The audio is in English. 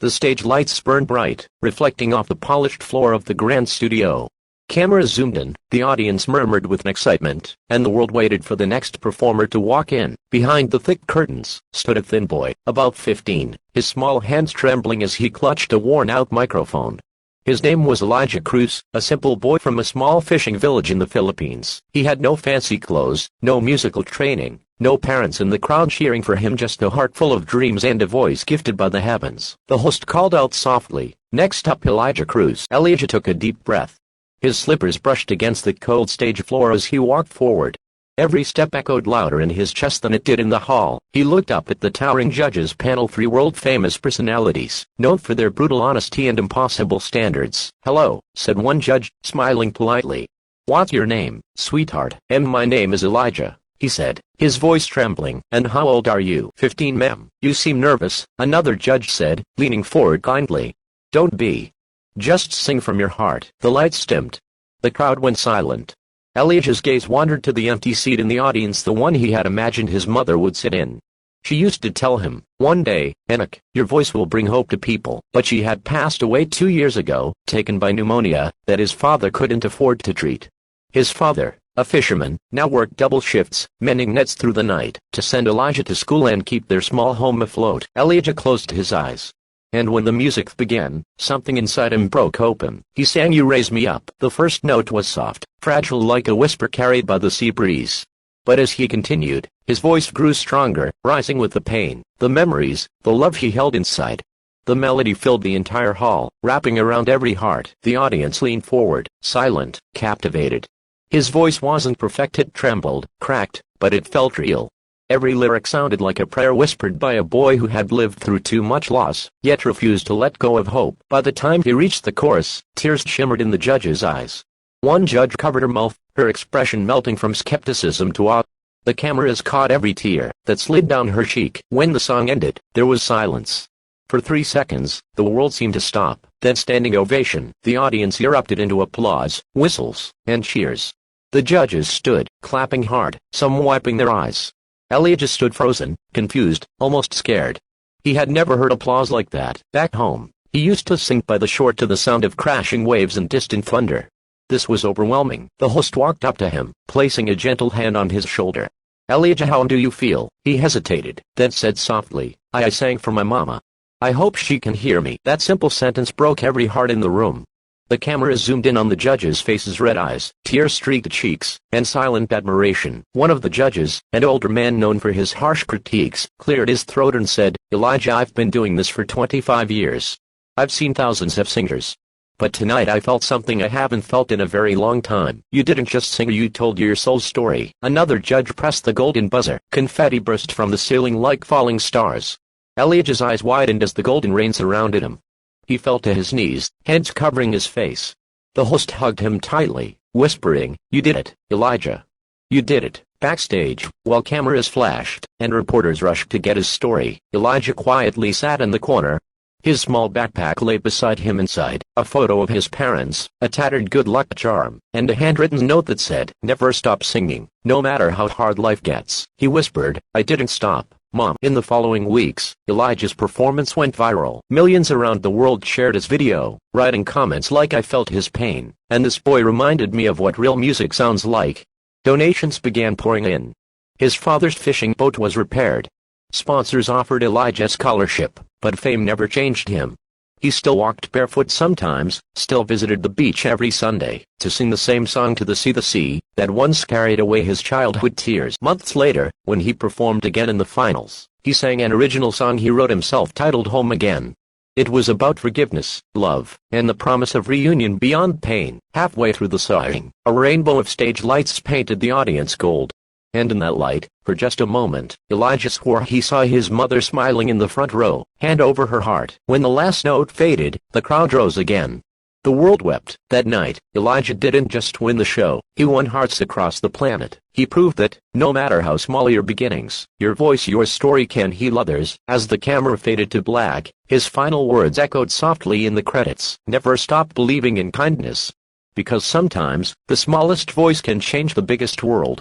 The stage lights burned bright, reflecting off the polished floor of the grand studio. Cameras zoomed in, the audience murmured with excitement, and the world waited for the next performer to walk in. Behind the thick curtains stood a thin boy, about 15, his small hands trembling as he clutched a worn-out microphone. His name was Elijah Cruz, a simple boy from a small fishing village in the Philippines. He had no fancy clothes, no musical training, no parents in the crowd cheering for him, just a heart full of dreams and a voice gifted by the heavens. The host called out softly, "Next up, Elijah Cruz." Elijah took a deep breath. His slippers brushed against the cold stage floor as he walked forward. Every step echoed louder in his chest than it did in the hall. He looked up at the towering judges panel, 3 world-famous personalities, known for their brutal honesty and impossible standards. "Hello," said one judge, smiling politely. "What's your name, sweetheart?" "My name is Elijah," he said, his voice trembling. "And how old are you?" 15, ma'am." "You seem nervous," another judge said, leaning forward kindly. "Don't be. Just sing from your heart." The lights dimmed. The crowd went silent. Elijah's gaze wandered to the empty seat in the audience, the one he had imagined his mother would sit in. She used to tell him, "One day, Enoch, your voice will bring hope to people." But she had passed away 2 years ago, taken by pneumonia that his father couldn't afford to treat. His father, a fisherman, now worked double shifts, mending nets through the night, to send Elijah to school and keep their small home afloat. Elijah closed his eyes. And when the music began, something inside him broke open. He sang "You Raise Me Up." The first note was soft, fragile like a whisper carried by the sea breeze. But as he continued, his voice grew stronger, rising with the pain, the memories, the love he held inside. The melody filled the entire hall, wrapping around every heart. The audience leaned forward, silent, captivated. His voice wasn't perfect, it trembled, cracked, but it felt real. Every lyric sounded like a prayer whispered by a boy who had lived through too much loss, yet refused to let go of hope. By the time he reached the chorus, tears shimmered in the judge's eyes. One judge covered her mouth, her expression melting from skepticism to awe. The cameras caught every tear that slid down her cheek. When the song ended, there was silence. For 3 seconds, the world seemed to stop, then standing ovation. The audience erupted into applause, whistles, and cheers. The judges stood, clapping hard, some wiping their eyes. Elijah stood frozen, confused, almost scared. He had never heard applause like that. Back home, he used to sing by the shore to the sound of crashing waves and distant thunder. This was overwhelming. The host walked up to him, placing a gentle hand on his shoulder. "Elijah, how do you feel?" He hesitated, then said softly, I sang for my mama. I hope she can hear me." That simple sentence broke every heart in the room. The camera zoomed in on the judges' faces, red eyes, tear-streaked cheeks, and silent admiration. One of the judges, an older man known for his harsh critiques, cleared his throat and said, "Elijah, I've been doing this for 25 years. I've seen thousands of singers. But tonight I felt something I haven't felt in a very long time. You didn't just sing, you told your soul story." Another judge pressed the golden buzzer. Confetti burst from the ceiling like falling stars. Elijah's eyes widened as the golden rain surrounded him. He fell to his knees, hands covering his face. The host hugged him tightly, whispering, "You did it, Elijah. You did it." Backstage, while cameras flashed, and reporters rushed to get his story, Elijah quietly sat in the corner. His small backpack lay beside him. Inside, a photo of his parents, a tattered good luck charm, and a handwritten note that said, "Never stop singing, no matter how hard life gets." He whispered, "I didn't stop, Mom." In the following weeks, Elijah's performance went viral. Millions around the world shared his video, writing comments like, "I felt his pain, and this boy reminded me of what real music sounds like." Donations began pouring in. His father's fishing boat was repaired. Sponsors offered Elijah a scholarship, but fame never changed him. He still walked barefoot sometimes, still visited the beach every Sunday, to sing the same song to the sea that once carried away his childhood tears. Months later, when he performed again in the finals, he sang an original song he wrote himself titled Home Again. It was about forgiveness, love, and the promise of reunion beyond pain. Halfway through the song, a rainbow of stage lights painted the audience gold. And in that light, for just a moment, Elijah swore he saw his mother smiling in the front row, hand over her heart. When the last note faded, the crowd rose again. The world wept. That night, Elijah didn't just win the show, he won hearts across the planet. He proved that, no matter how small your beginnings, your voice, your story can heal others. As the camera faded to black, his final words echoed softly in the credits. "Never stop believing in kindness. Because sometimes, the smallest voice can change the biggest world."